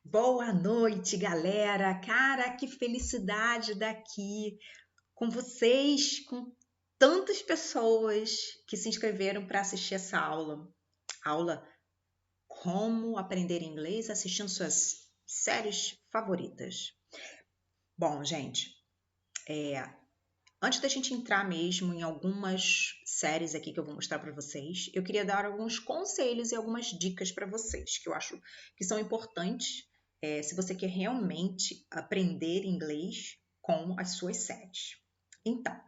Boa noite, galera! Cara, que felicidade daqui com vocês, com tantas pessoas que se inscreveram para assistir essa aula. Aula Como Aprender Inglês assistindo suas séries favoritas. Bom, gente, antes da gente entrar mesmo em algumas séries aqui que eu vou mostrar para vocês, eu queria dar alguns conselhos e algumas dicas para vocês que eu acho que são importantes se você quer realmente aprender inglês com as suas séries. Então,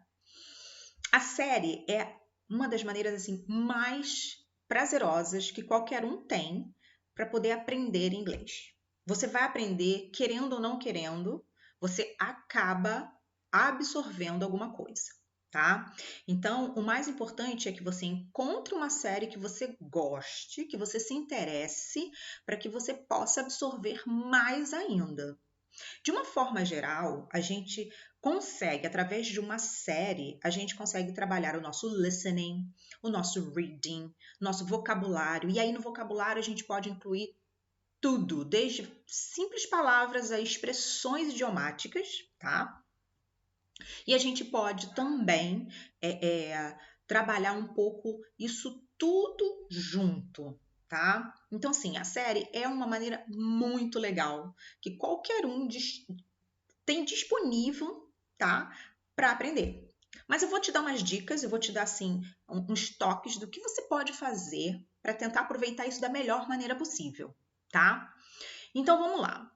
a série é uma das maneiras assim mais prazerosas que qualquer um tem para poder aprender inglês. Você vai aprender querendo ou não querendo, você acaba absorvendo alguma coisa, tá? Então, o mais importante é que você encontre uma série que você goste, que você se interesse, para que você possa absorver mais ainda. De uma forma geral, a gente consegue, através de uma série, a gente consegue trabalhar o nosso listening, o nosso reading, nosso vocabulário. E aí no vocabulário a gente pode incluir tudo, desde simples palavras a expressões idiomáticas, tá? E a gente pode também trabalhar um pouco isso tudo junto, tá? Então, assim, a série é uma maneira muito legal que qualquer um tem disponível, tá? Para aprender. Mas eu vou te dar umas dicas, eu vou te dar assim uns toques do que você pode fazer para tentar aproveitar isso da melhor maneira possível, tá? Então vamos lá.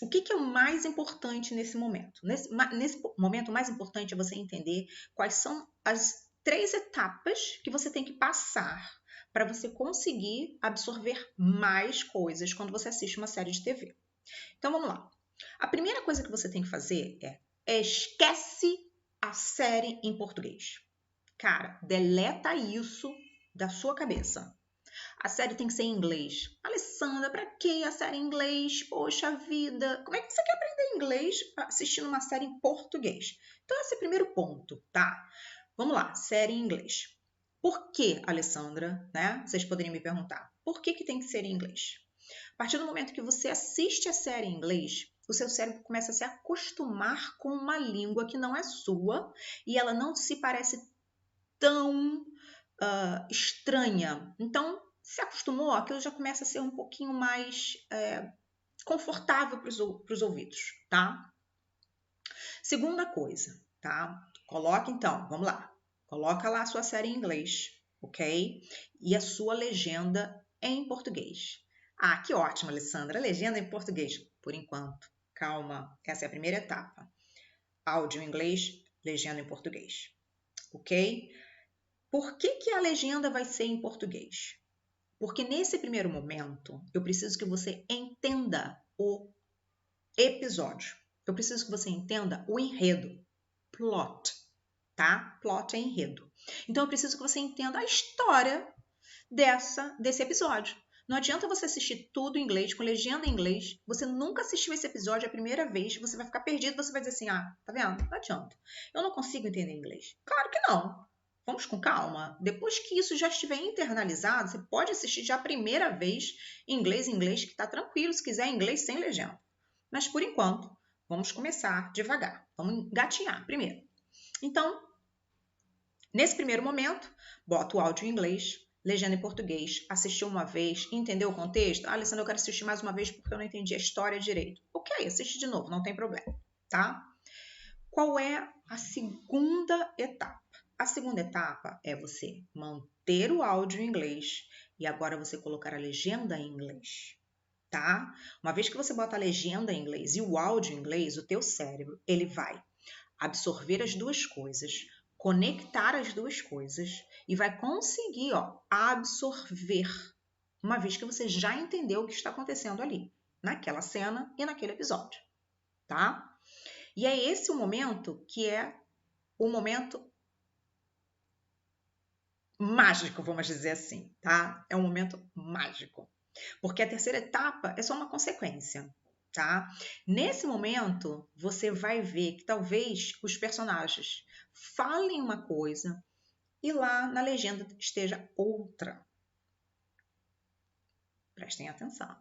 O que é o mais importante nesse momento? Nesse momento, o mais importante é você entender quais são as 3 etapas que você tem que passar para você conseguir absorver mais coisas quando você assiste uma série de TV. Então vamos lá. A primeira coisa que você tem que fazer é esquece a série em português. Cara, deleta isso da sua cabeça. A série tem que ser em inglês. Alessandra, pra que a série em inglês? Poxa vida, como é que você quer aprender inglês assistindo uma série em português? Então esse é o primeiro ponto, tá? Vamos lá, série em inglês. Por que, Alessandra, né? Vocês poderiam me perguntar. Por que tem que ser em inglês? A partir do momento que você assiste a série em inglês, o seu cérebro começa a se acostumar com uma língua que não é sua e ela não se parece tão estranha. Então, se acostumou, aquilo já começa a ser um pouquinho mais confortável para os ouvidos, tá? Segunda coisa, tá? Coloca então, vamos lá. Coloca lá a sua série em inglês, ok? E a sua legenda em português. Ah, que ótimo, Alessandra. Legenda em português, por enquanto. Calma, essa é a primeira etapa. Áudio em inglês, legenda em português, ok? Por que a legenda vai ser em português? Porque nesse primeiro momento, eu preciso que você entenda o episódio. Eu preciso que você entenda o enredo, plot, tá? Plot é enredo. Então eu preciso que você entenda a história desse episódio. Não adianta você assistir tudo em inglês, com legenda em inglês, você nunca assistiu esse episódio a primeira vez, você vai ficar perdido, você vai dizer assim, ah, tá vendo? Não adianta. Eu não consigo entender inglês. Claro que não. Vamos com calma. Depois que isso já estiver internalizado, você pode assistir já a primeira vez em inglês, que tá tranquilo, se quiser em inglês sem legenda. Mas por enquanto, vamos começar devagar. Vamos engatinhar primeiro. Então, nesse primeiro momento, bota o áudio em inglês, legenda em português, assistiu uma vez, entendeu o contexto? Ah, Alessandra, eu quero assistir mais uma vez porque eu não entendi a história direito. Ok, assiste de novo, não tem problema, tá? Qual é a segunda etapa? A segunda etapa é você manter o áudio em inglês e agora você colocar a legenda em inglês, tá? Uma vez que você bota a legenda em inglês e o áudio em inglês, o teu cérebro, ele vai absorver as duas coisas, conectar as duas coisas e vai conseguir, absorver, uma vez que você já entendeu o que está acontecendo ali, naquela cena e naquele episódio, tá? E é esse o momento que é o momento mágico, vamos dizer assim, tá? É um momento mágico. Porque a terceira etapa é só uma consequência, tá? Nesse momento, você vai ver que talvez os personagens falem uma coisa e lá na legenda esteja outra. Prestem atenção.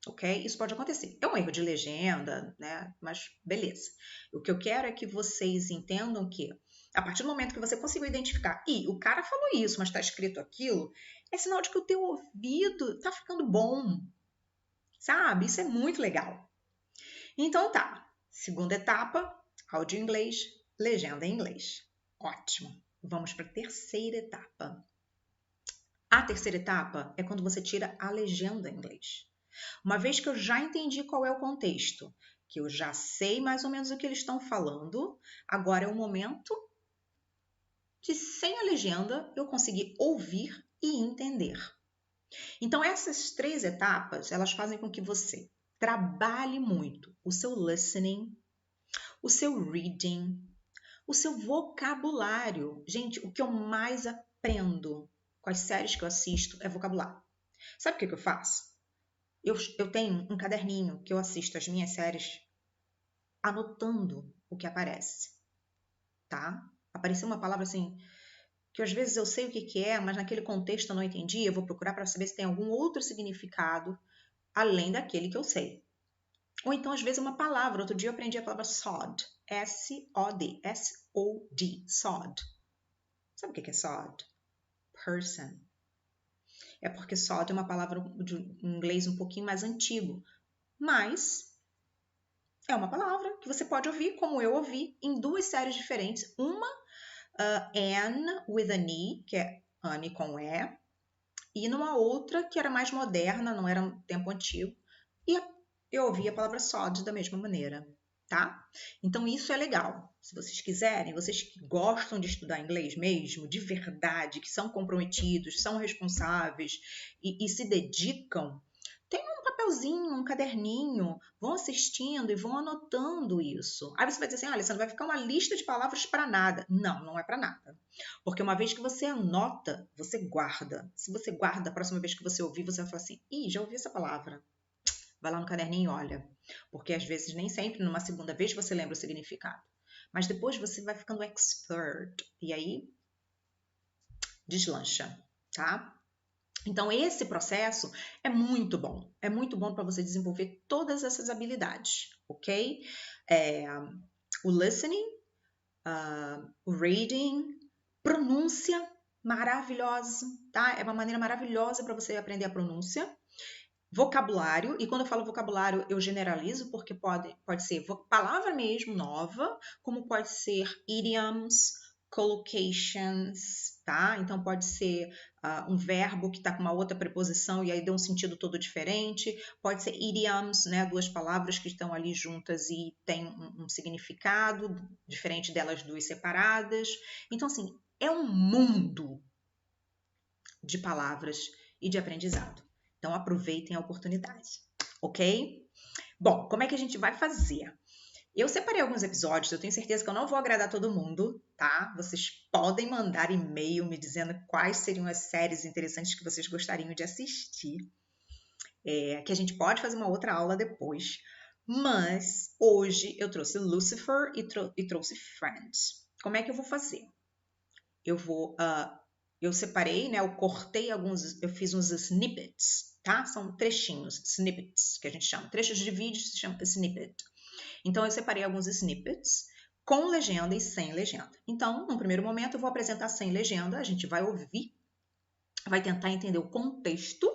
ok? Isso pode acontecer. É um erro de legenda, né? Mas beleza. O que eu quero é que vocês entendam que, a partir do momento que você conseguiu identificar, o cara falou isso, mas está escrito aquilo, é sinal de que o teu ouvido está ficando bom, sabe? Isso é muito legal. Então tá, segunda etapa, áudio em inglês, legenda em inglês. Ótimo. Vamos para a terceira etapa. A terceira etapa é quando você tira a legenda em inglês. Uma vez que eu já entendi qual é o contexto, que eu já sei mais ou menos o que eles estão falando, agora é o momento de, sem a legenda, eu conseguir ouvir e entender. Então, essas 3 etapas, elas fazem com que você trabalhe muito o seu listening, o seu reading, o seu vocabulário. Gente, o que eu mais aprendo com as séries que eu assisto é vocabulário. Sabe o que eu faço? Eu tenho um caderninho que eu assisto as minhas séries anotando o que aparece, tá? Apareceu uma palavra assim, que às vezes eu sei o que é, mas naquele contexto eu não entendi, eu vou procurar para saber se tem algum outro significado além daquele que eu sei. Ou então, às vezes, uma palavra. Outro dia eu aprendi a palavra sod. S-O-D. S-O-D. Sod. Sabe o que é sod? Person. É porque sod é uma palavra de inglês um pouquinho mais antigo. Mas é uma palavra que você pode ouvir, como eu ouvi, em 2 séries diferentes. Uma, Anne with an E, que é Anne com E. E numa outra que era mais moderna, não era um tempo antigo. E eu ouvi a palavra sod da mesma maneira, tá? Então isso é legal. Se vocês quiserem, vocês que gostam de estudar inglês mesmo, de verdade, que são comprometidos, são responsáveis e se dedicam, tem um papelzinho, um caderninho, vão assistindo e vão anotando isso. Aí você vai dizer assim, olha, você não vai ficar uma lista de palavras para nada. Não, não é para nada. Porque uma vez que você anota, você guarda. Se você guarda, a próxima vez que você ouvir, você vai falar assim, já ouvi essa palavra. Vai lá no caderninho e olha. Porque às vezes, nem sempre, numa segunda vez, você lembra o significado. Mas depois você vai ficando expert. E aí, deslancha, tá? Então, esse processo é muito bom. É muito bom para você desenvolver todas essas habilidades, ok? O listening, o reading, pronúncia maravilhosa, tá? É uma maneira maravilhosa para você aprender a pronúncia. Vocabulário, e quando eu falo vocabulário, eu generalizo, porque pode ser palavra mesmo nova, como pode ser idioms, collocations, tá? Então pode ser um verbo que está com uma outra preposição e aí deu um sentido todo diferente. Pode ser idioms, né? 2 palavras que estão ali juntas e tem um significado diferente delas 2 separadas. Então, assim, é um mundo de palavras e de aprendizado. Então, aproveitem a oportunidade, ok? Bom, como é que a gente vai fazer? Eu separei alguns episódios, eu tenho certeza que eu não vou agradar todo mundo, tá? Vocês podem mandar e-mail me dizendo quais seriam as séries interessantes que vocês gostariam de assistir, que a gente pode fazer uma outra aula depois. Mas hoje eu trouxe Lucifer e trouxe Friends. Como é que eu vou fazer? Eu separei, né? Eu cortei eu fiz uns snippets, tá? São trechinhos, snippets, que a gente chama. Trechos de vídeo se chama snippet. Então, eu separei alguns snippets com legenda e sem legenda. Então, no primeiro momento, eu vou apresentar sem legenda, a gente vai ouvir, vai tentar entender o contexto,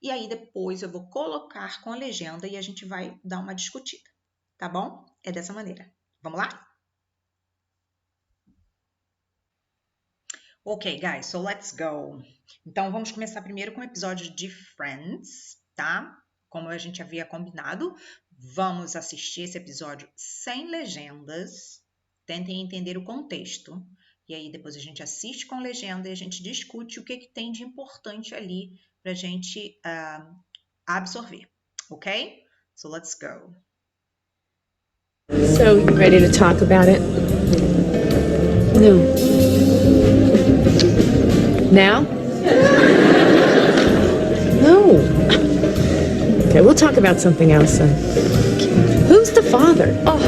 e aí depois eu vou colocar com a legenda e a gente vai dar uma discutida, tá bom? É dessa maneira. Vamos lá? Ok, guys, so let's go. Então, vamos começar primeiro com o episódio de Friends, tá? Como a gente havia combinado, vamos assistir esse episódio sem legendas. Tentem entender o contexto. E aí, depois a gente assiste com legenda e a gente discute o que tem de importante ali pra gente absorver, ok? So, let's go. So, you ready to talk about it? No. Now? No. Okay, we'll talk about something else then. Who's the father? Oh,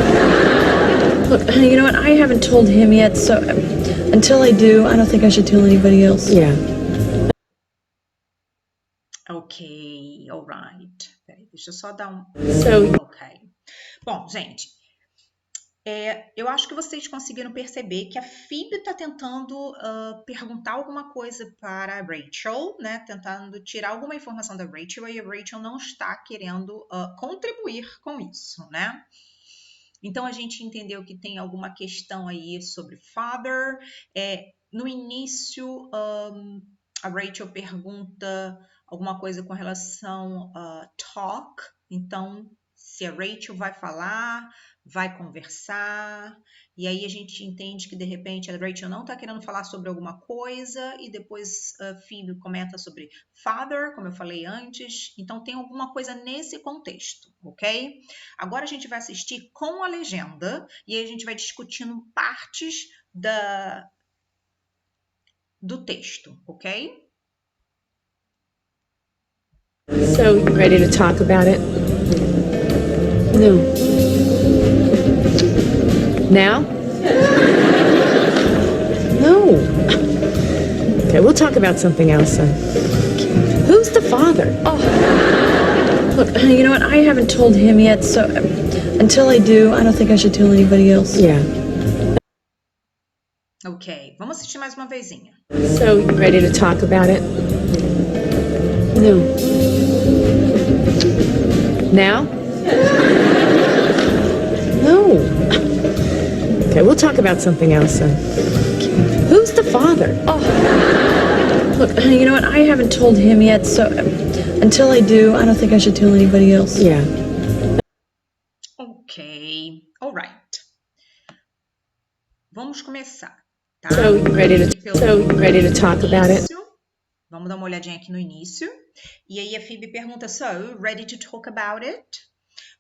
look, honey, you know what? I haven't told him yet, so until I do, I don't think I should tell anybody else. Yeah. Ok, alright. Peraí. Deixa eu só dar um... So, Ok. Bom, gente, eu acho que vocês conseguiram perceber que a Phoebe está tentando perguntar alguma coisa para a Rachel, né? Tentando tirar alguma informação da Rachel, e a Rachel não está querendo contribuir com isso, né? Então, a gente entendeu que tem alguma questão aí sobre father. No início, a Rachel pergunta alguma coisa com relação a talk. Então, se a Rachel vai falar, vai conversar, e aí a gente entende que de repente a Rachel não está querendo falar sobre alguma coisa, e depois a Phoebe comenta sobre father, como eu falei antes. Então tem alguma coisa nesse contexto, ok? Agora a gente vai assistir com a legenda, e aí a gente vai discutindo partes do texto, ok? so ready to talk about it? No. Now? No. Okay, we'll talk about something else then. Who's the father? Oh, look, honey, you know what? I haven't told him yet, so until I do, I don't think I should tell anybody else. Yeah. Ok, vamos assistir mais uma vezinha. So ready to talk about it? No. Now? No. Okay, we'll talk about something else then. Who's the father? Oh, look, honey, you know what? I haven't told him yet, so until I do, I don't think I should tell anybody else. Yeah. Ok, alright. Vamos começar, tá? So ready to talk about it? Vamos dar uma olhadinha aqui no início. E aí a Phoebe pergunta, so, ready to talk about it?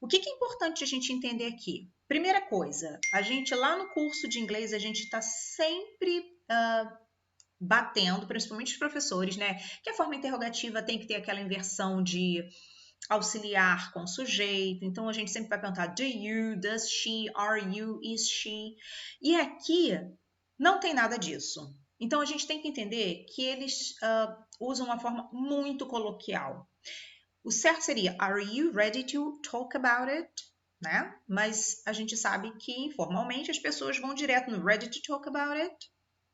O que é importante a gente entender aqui? Primeira coisa, a gente lá no curso de inglês, a gente está sempre batendo, principalmente os professores, né? Que a forma interrogativa tem que ter aquela inversão de auxiliar com sujeito. Então, a gente sempre vai perguntar do you, does she, are you, is she. E aqui não tem nada disso. Então, a gente tem que entender que eles usam uma forma muito coloquial. O certo seria, are you ready to talk about it? Né? Mas a gente sabe que, informalmente, as pessoas vão direto no ready to talk about it.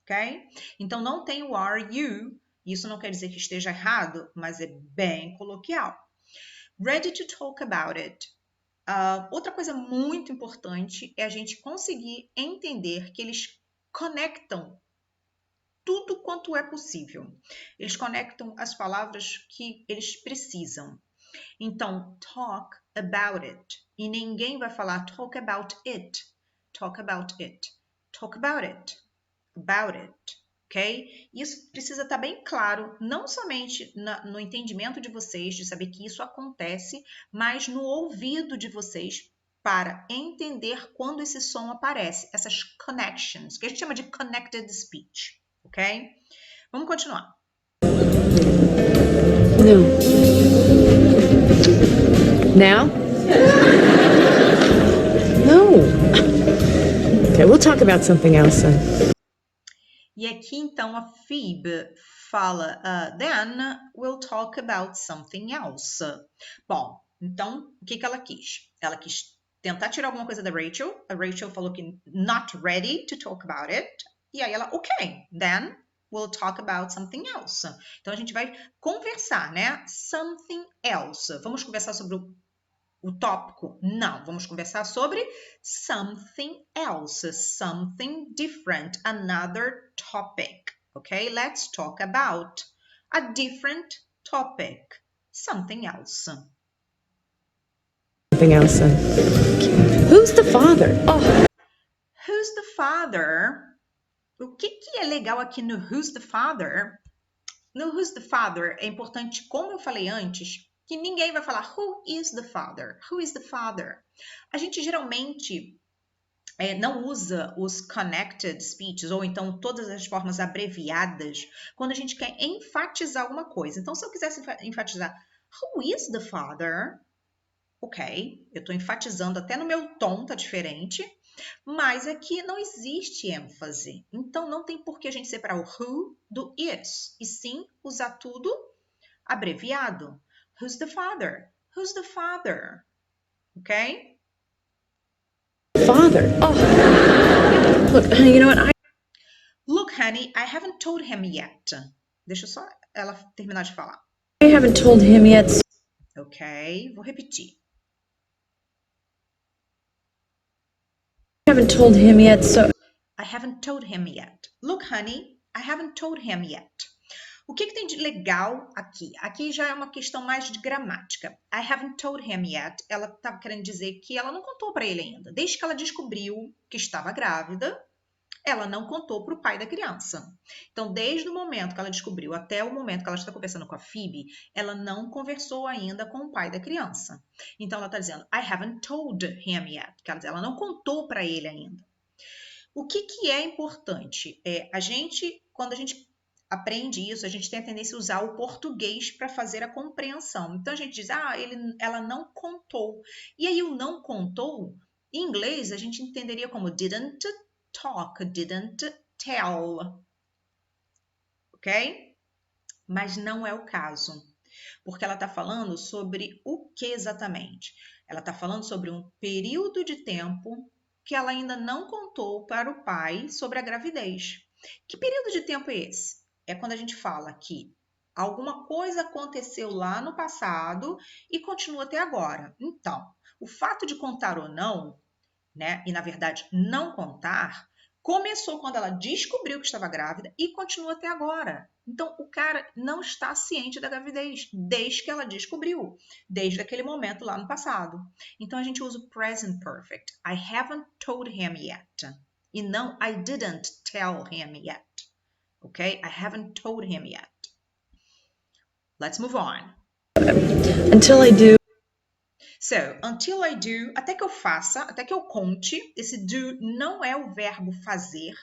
Ok? Então, não tem o are you. Isso não quer dizer que esteja errado, mas é bem coloquial. Ready to talk about it. Outra coisa muito importante é a gente conseguir entender que eles conectam tudo quanto é possível. Eles conectam as palavras que eles precisam. Então, talk about it. E ninguém vai falar talk about it. Talk about it. Talk about it. About it. Ok? Isso precisa estar bem claro, não somente no entendimento de vocês, de saber que isso acontece, mas no ouvido de vocês, para entender quando esse som aparece, essas connections, que a gente chama de connected speech, ok? Vamos continuar. No. Now? No. Okay, we'll talk about something else then. E aqui, então, a Phoebe fala, then we'll talk about something else. Bom, então, o que ela quis? Ela quis tentar tirar alguma coisa da Rachel. A Rachel falou que not ready to talk about it. E aí ela, ok, then we'll talk about something else. Então, a gente vai conversar, né? Something else. Vamos conversar sobre o tópico? Não, vamos conversar sobre something else, something different, another topic, okay? Let's talk about a different topic, something else. Something else then. Who's the father? Oh, who's the father? O que é legal aqui no Who's the Father? No Who's the Father é importante, como eu falei antes, que ninguém vai falar who is the father? Who is the father? A gente geralmente não usa os connected speeches ou então todas as formas abreviadas quando a gente quer enfatizar alguma coisa. Então, se eu quisesse enfatizar who is the father? Ok, eu estou enfatizando, até no meu tom tá diferente, mas aqui não existe ênfase. Então, não tem por que a gente separar o who do is, e sim usar tudo abreviado. Who's the father? Who's the father? Okay? Father. Oh. Look, honey, you know what? Look, honey, I haven't told him yet. Deixa só ela terminar de falar. I haven't told him yet. Ok, vou repetir. I haven't told him yet, so... I haven't told him yet. Look, honey, I haven't told him yet. O que tem de legal aqui? Aqui já é uma questão mais de gramática. I haven't told him yet. Ela está querendo dizer que ela não contou para ele ainda. Desde que ela descobriu que estava grávida, ela não contou para o pai da criança. Então, desde o momento que ela descobriu até o momento que ela está conversando com a Phoebe, ela não conversou ainda com o pai da criança. Então, ela está dizendo, I haven't told him yet. Quer dizer, ela não contou para ele ainda. O que é importante? Quando a gente aprende isso, a gente tem a tendência a usar o português para fazer a compreensão. Então, a gente diz, ela não contou. E aí, o não contou, em inglês, a gente entenderia como didn't talk, didn't tell. Ok? Mas não é o caso. Porque ela está falando sobre o que exatamente? Ela está falando sobre um período de tempo que ela ainda não contou para o pai sobre a gravidez. Que período de tempo é esse? É quando a gente fala que alguma coisa aconteceu lá no passado e continua até agora. Então, o fato de contar ou não, né, e na verdade não contar, começou quando ela descobriu que estava grávida e continua até agora. Então, o cara não está ciente da gravidez desde que ela descobriu, desde aquele momento lá no passado. Então, a gente usa o present perfect. I haven't told him yet. E não I didn't tell him yet. Okay? I haven't told him yet. Let's move on. Until I do. So, until I do, até que eu faça, até que eu conte, esse do não é o verbo fazer.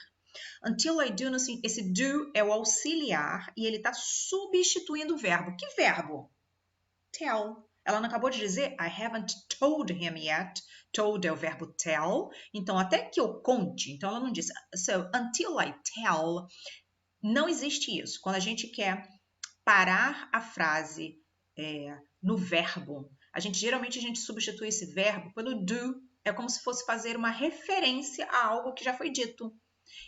Until I do, esse do é o auxiliar e ele está substituindo o verbo. Que verbo? Tell. Ela não acabou de dizer I haven't told him yet. Told é o verbo tell. Então, até que eu conte. Então, ela não disse. So, until I tell, não existe isso. Quando a gente quer parar a frase no verbo, geralmente a gente substitui esse verbo pelo do. É como se fosse fazer uma referência a algo que já foi dito.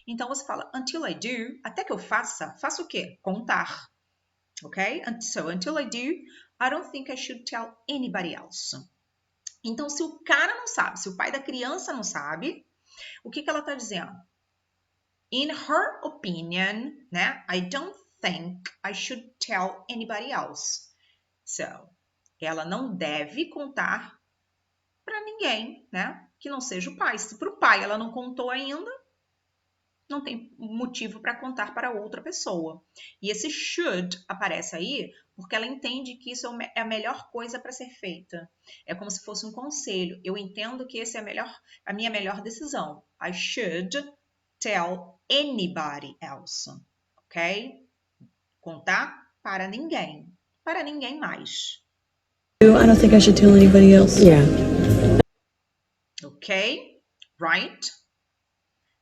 Então, você fala, until I do, até que eu faça o quê? Contar. Ok? So, until I do, I don't think I should tell anybody else. Então, se o cara não sabe, se o pai da criança não sabe, o que ela está dizendo? In her opinion, né? I don't think I should tell anybody else. So, ela não deve contar para ninguém, né? Que não seja o pai. Se para o pai ela não contou ainda, não tem motivo para contar para outra pessoa. E esse should aparece aí porque ela entende que isso é a melhor coisa para ser feita. É como se fosse um conselho. Eu entendo que essa é a minha melhor decisão. I should tell anybody else. Ok? Contar para ninguém. Para ninguém mais. I don't think I should tell anybody else. Yeah. Ok? Right?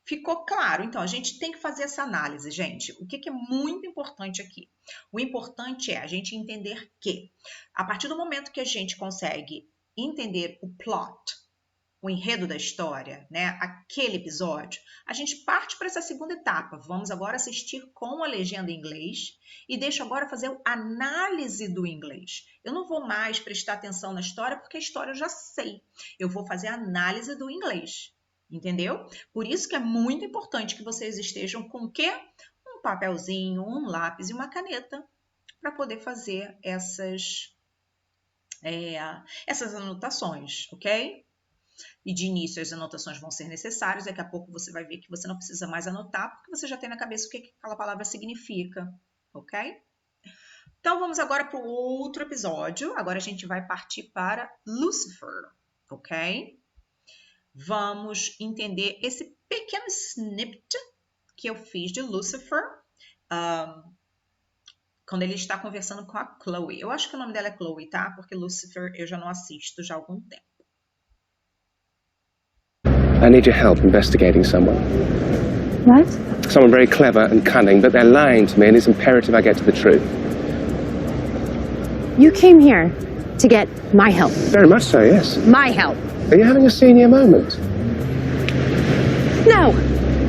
Ficou claro? Então, a gente tem que fazer essa análise, gente. O que é muito importante aqui? O importante é a gente entender que, a partir do momento que a gente consegue entender o plot, o enredo da história, né, aquele episódio, a gente parte para essa segunda etapa. Vamos agora assistir com a legenda em inglês e deixa agora fazer a análise do inglês. Eu não vou mais prestar atenção na história porque a história eu já sei. Eu vou fazer a análise do inglês. Entendeu? Por isso que é muito importante que vocês estejam com o quê? Um papelzinho, um lápis e uma caneta para poder fazer essas anotações, ok? E de início as anotações vão ser necessárias, daqui a pouco você vai ver que você não precisa mais anotar, porque você já tem na cabeça o que aquela palavra significa, ok? Então vamos agora para o outro episódio, agora a gente vai partir para Lucifer, ok? Vamos entender esse pequeno snippet que eu fiz de Lucifer quando ele está conversando com a Chloe. Eu acho que o nome dela é Chloe, tá? Porque Lucifer eu já não assisto já há algum tempo. I need your help investigating someone. What? Someone very clever and cunning, but they're lying to me and it's imperative I get to the truth. You came here. to get my help. Very much so, yes. My help. Are you having a senior moment? No.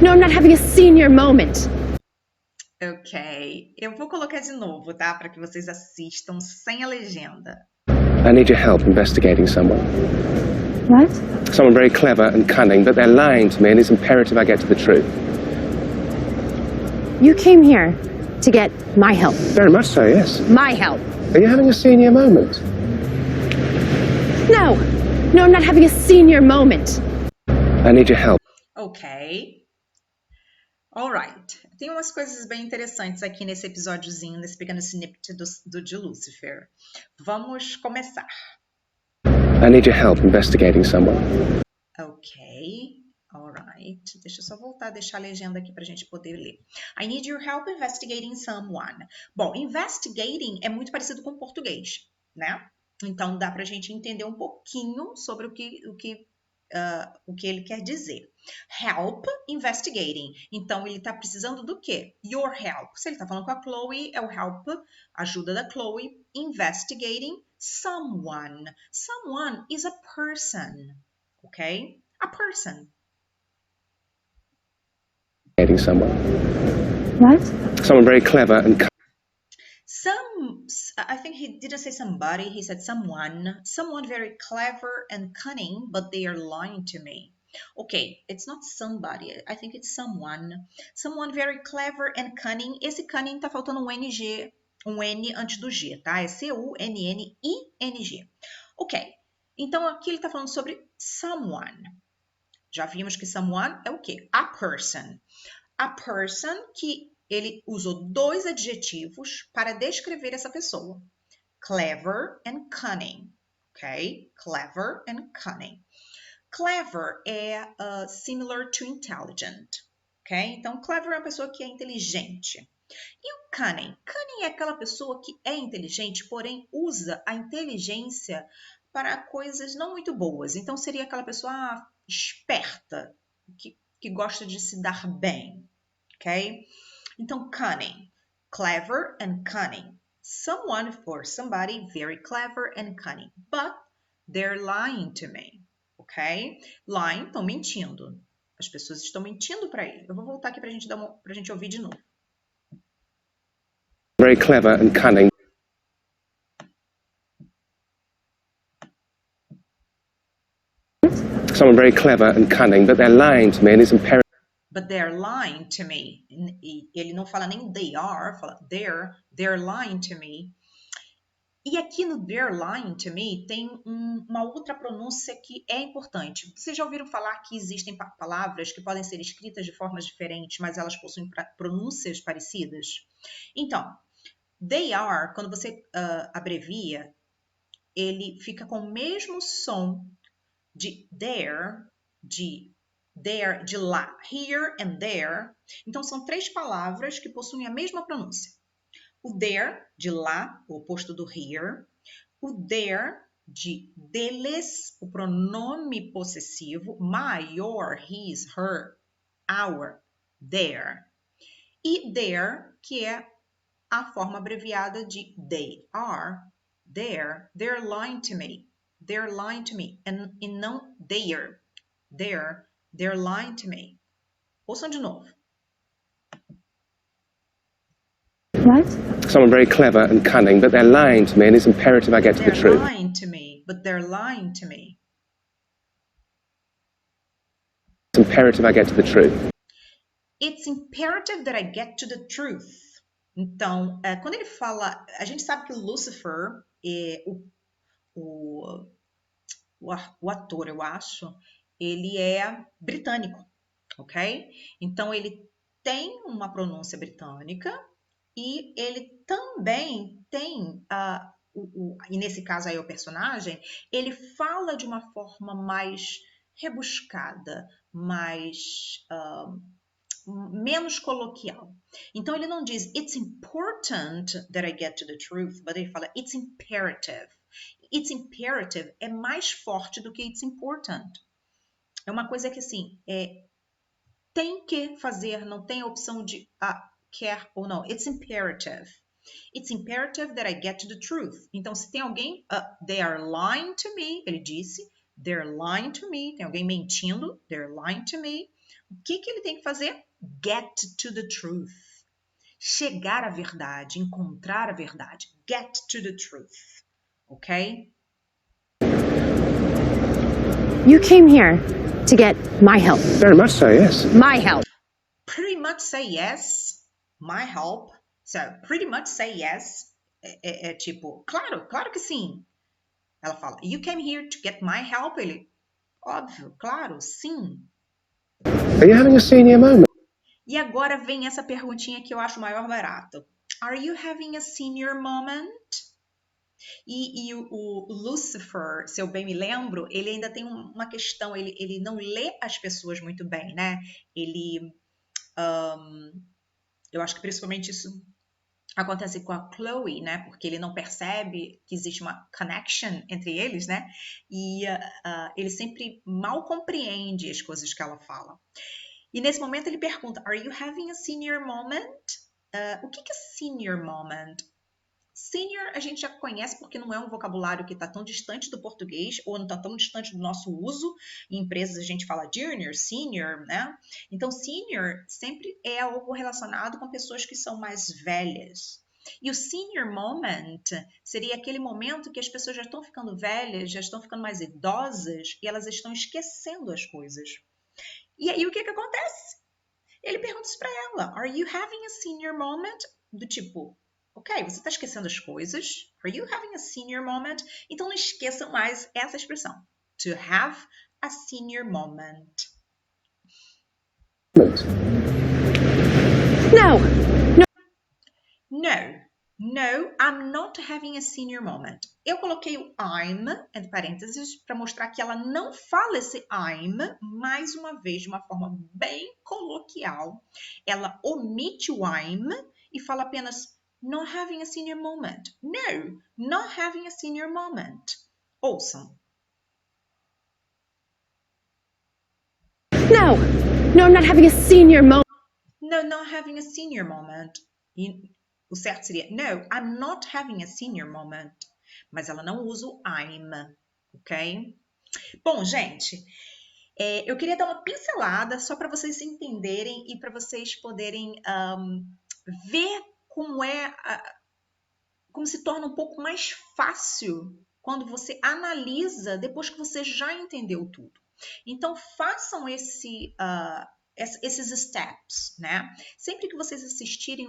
No, I'm not having a senior moment. Ok. Eu vou colocar de novo, tá? Para que vocês assistam sem a legenda. I need your help investigating someone. What? Someone very clever and cunning, but they're lying to me and it's imperative I get to the truth. You came here to get my help. Very much so, yes. My help. Are you having a senior moment? No. No, I'm not having a senior moment. I need your help. Ok. Alright. Tem umas coisas bem interessantes aqui nesse episódiozinho, nesse pequeno snippet de Lucifer. Vamos começar. I need your help investigating someone. Ok. Alright. Deixa eu só voltar a deixar a legenda aqui pra gente poder ler. I need your help investigating someone. Bom, investigating é muito parecido com português, né? Então dá pra gente entender um pouquinho sobre o que ele quer dizer. Help investigating. Então, ele está precisando do quê? Your help. Se ele está falando com a Chloe, é o help, ajuda da Chloe. Investigating someone. Someone is a person. Ok? A person. Investigating someone. What? Someone very clever and I think he didn't say somebody, he said someone. Someone very clever and cunning, but they are lying to me. Ok, it's not somebody, I think it's someone. Someone very clever and cunning. Esse cunning tá faltando um NG, um N antes do G, tá? É C-U-N-N-I-N-G. Ok, então aqui ele tá falando sobre someone. Já vimos que someone é o quê? A person. A person que ele usou dois adjetivos para descrever essa pessoa. Clever and cunning. Ok? Clever and cunning. Clever é similar to intelligent. Ok? Então, clever é uma pessoa que é inteligente. E o cunning? Cunning é aquela pessoa que é inteligente, porém usa a inteligência para coisas não muito boas. Então, seria aquela pessoa esperta, que gosta de se dar bem. Ok? Então, cunning, clever and cunning. Someone or somebody very clever and cunning. But they're lying to me. Ok? Lying, estão mentindo. As pessoas estão mentindo para ele. Eu vou voltar aqui para a gente ouvir de novo. very clever and cunning. Someone very clever and cunning, but they're lying to me and it's imperative. But they're lying to me. Ele não fala nem they are, fala they're lying to me. E aqui no they're lying to me tem uma outra pronúncia que é importante. Vocês já ouviram falar que existem palavras que podem ser escritas de formas diferentes, mas elas possuem pronúncias parecidas? Então, they are, quando você abrevia, ele fica com o mesmo som de there, de lá, here and there. Então, são três palavras que possuem a mesma pronúncia. O there, de lá, o oposto do here. O their, de deles, o pronome possessivo. My, your, his, her, our, their. E their, que é a forma abreviada de they are, they're lying to me. They're lying to me. E não they're lying to me. Ouçam de novo. What? Someone very clever and cunning, but they're lying to me and it's imperative I get to the They're truth. lying to me, but they're lying to me. It's imperative I get to the truth. It's imperative that I get to the truth. Então, quando ele fala... A gente sabe que o Lucifer, o ator, eu acho, ele é britânico, ok? Então, ele tem uma pronúncia britânica e ele também tem, e nesse caso aí o personagem, ele fala de uma forma mais rebuscada, mais... menos coloquial. Então, ele não diz it's important that I get to the truth, mas ele fala it's imperative. It's imperative é mais forte do que it's important. É uma coisa que, assim, tem que fazer, não tem a opção de quer ou não. It's imperative. It's imperative that I get to the truth. Então, se tem alguém, they are lying to me, ele disse, they're lying to me, tem alguém mentindo, they're lying to me. O que ele tem que fazer? Get to the truth. Chegar à verdade, encontrar a verdade. Get to the truth. Ok? You came here to get my help. Very much so, yes. My help. Pretty much say yes. My help. So, pretty much say yes. É tipo, claro que sim. Ela fala, you came here to get my help? Ele, óbvio, claro, sim. Are you having a senior moment? E agora vem essa perguntinha que eu acho o maior barato. Are you having a senior moment? E o Lucifer, se eu bem me lembro, ele ainda tem uma questão, ele não lê as pessoas muito bem, né? Eu acho que principalmente isso acontece com a Chloe, né? Porque ele não percebe que existe uma connection entre eles, né? E ele sempre mal compreende as coisas que ela fala. E nesse momento ele pergunta, are you having a senior moment? O que é senior moment? Senior a gente já conhece porque não é um vocabulário que está tão distante do português ou não está tão distante do nosso uso. Em empresas a gente fala junior, senior, né? Então, senior sempre é algo relacionado com pessoas que são mais velhas. E o senior moment seria aquele momento que as pessoas já estão ficando velhas, já estão ficando mais idosas e elas estão esquecendo as coisas. E aí o que acontece? Ele pergunta isso para ela. Are you having a senior moment? Do tipo... Ok, você está esquecendo as coisas? Are you having a senior moment? Então não esqueçam mais essa expressão. To have a senior moment. No. No, I'm not having a senior moment. Eu coloquei o I'm, entre parênteses, para mostrar que ela não fala esse I'm, mais uma vez, de uma forma bem coloquial. Ela omite o I'm e fala apenas not having a senior moment. No, not having a senior moment. Ouçam. No, I'm not having a senior moment. No, not having a senior moment. E o certo seria, no, I'm not having a senior moment. Mas ela não usa o I'm, ok? Bom, gente, eu queria dar uma pincelada só para vocês entenderem e para vocês poderem ver como se torna um pouco mais fácil quando você analisa depois que você já entendeu tudo. Então, façam esses steps, né? Sempre que vocês assistirem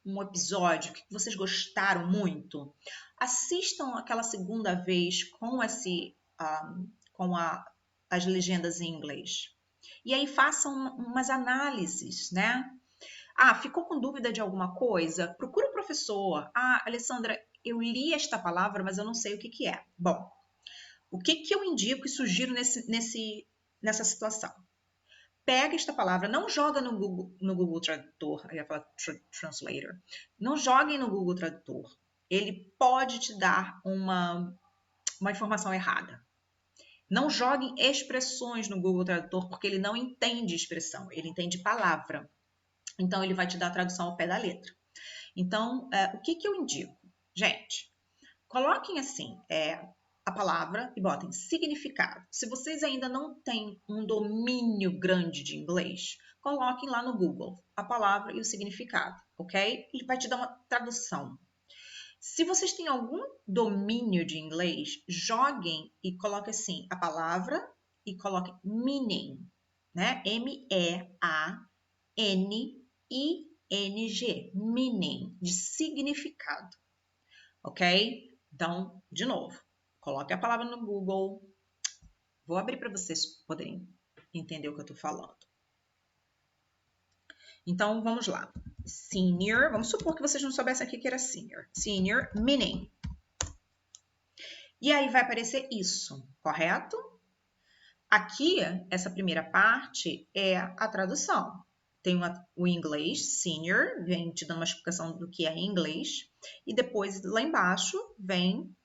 um episódio que vocês gostaram muito, assistam aquela segunda vez com as legendas em inglês. E aí façam umas análises, né? Ficou com dúvida de alguma coisa? Procura o professor. Alessandra, eu li esta palavra, mas eu não sei o que é. Bom, o que eu indico e sugiro nessa situação? Pega esta palavra, não joga no Google Tradutor, eu ia falar Translator. Não joguem no Google Tradutor. Ele pode te dar uma informação errada. Não joguem expressões no Google Tradutor, porque ele não entende expressão, ele entende palavra. Então, ele vai te dar a tradução ao pé da letra. Então, o que eu indico? Gente, coloquem assim a palavra e botem significado. Se vocês ainda não têm um domínio grande de inglês, coloquem lá no Google a palavra e o significado, ok? Ele vai te dar uma tradução. Se vocês têm algum domínio de inglês, joguem e coloquem assim a palavra e coloquem meaning, né? M-E-A-N-I-N-G, meaning, de significado, ok? Então, de novo, coloque a palavra no Google. Vou abrir para vocês poderem entender o que eu estou falando. Então, vamos lá. Senior, vamos supor que vocês não soubessem aqui que era senior. Senior, meaning. E aí vai aparecer isso, correto? Aqui, essa primeira parte é a tradução. Tem o inglês, senior, vem te dando uma explicação do que é em inglês. E depois, lá embaixo, vem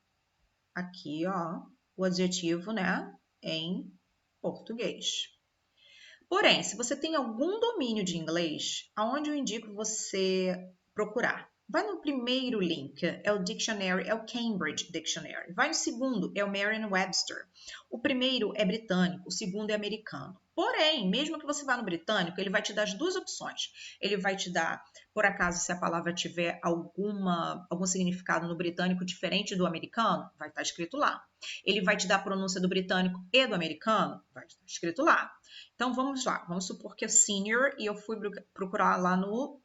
aqui, ó, o adjetivo, né, em português. Porém, se você tem algum domínio de inglês, aonde eu indico você procurar? Vai no primeiro link, é o Dictionary, é o Cambridge Dictionary. Vai no segundo, é o Merriam-Webster. O primeiro é britânico, o segundo é americano. Porém, mesmo que você vá no britânico, ele vai te dar as duas opções. Ele vai te dar, por acaso, se a palavra tiver algum significado no britânico diferente do americano, vai estar escrito lá. Ele vai te dar a pronúncia do britânico e do americano, vai estar escrito lá. Então, vamos lá. Vamos supor que é senior e eu fui procurar lá no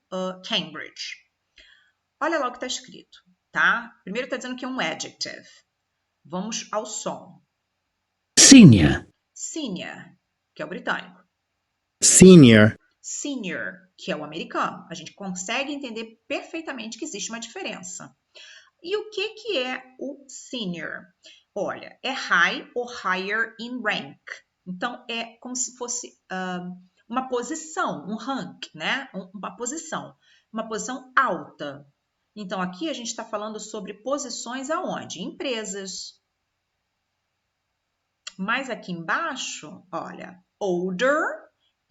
Cambridge. Olha lá o que está escrito, tá? Primeiro está dizendo que é um adjective. Vamos ao som. Senior. Senior, que é o britânico. Senior. Senior, que é o americano. A gente consegue entender perfeitamente que existe uma diferença. E o que é o senior? Olha, é high ou higher in rank. Então, é como se fosse uma posição, um rank, né? Uma posição alta. Então, aqui a gente está falando sobre posições aonde? Empresas. Mas aqui embaixo, olha, older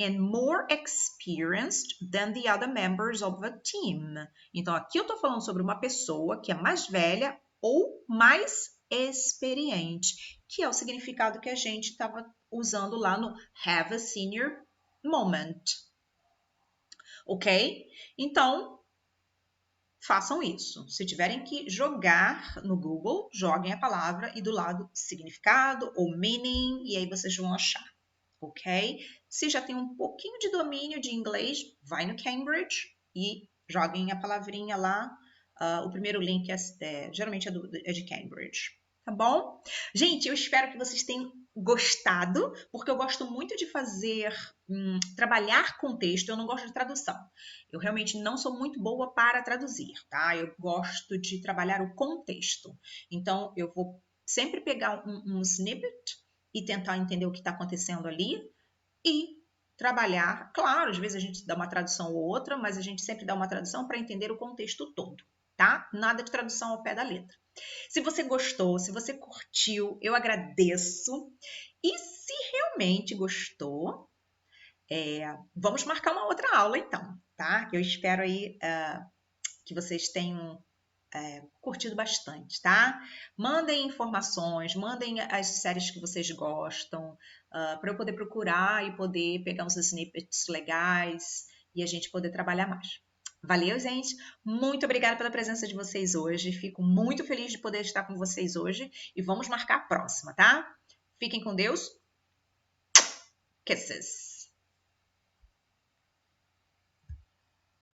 and more experienced than the other members of the team. Então, aqui eu estou falando sobre uma pessoa que é mais velha ou mais experiente, que é o significado que a gente estava usando lá no have a senior moment. Ok? Então, façam isso. Se tiverem que jogar no Google, joguem a palavra e do lado significado ou meaning, e aí vocês vão achar, ok? Se já tem um pouquinho de domínio de inglês, vai no Cambridge e joguem a palavrinha lá. O primeiro link geralmente é de Cambridge, tá bom? Gente, eu espero que vocês tenham gostado, porque eu gosto muito de trabalhar com texto, eu não gosto de tradução. Eu realmente não sou muito boa para traduzir, tá? Eu gosto de trabalhar o contexto. Então, eu vou sempre pegar um snippet e tentar entender o que está acontecendo ali e trabalhar. Claro, às vezes a gente dá uma tradução ou outra, mas a gente sempre dá uma tradução para entender o contexto todo, tá? Nada de tradução ao pé da letra. Se você gostou, se você curtiu, eu agradeço. E se realmente gostou, vamos marcar uma outra aula então, tá? Eu espero aí que vocês tenham curtido bastante, tá? Mandem informações, mandem as séries que vocês gostam, para eu poder procurar e poder pegar uns snippets legais e a gente poder trabalhar mais. Valeu, gente! Muito obrigada pela presença de vocês hoje. Fico muito feliz de poder estar com vocês hoje e vamos marcar a próxima, tá? Fiquem com Deus. Kisses!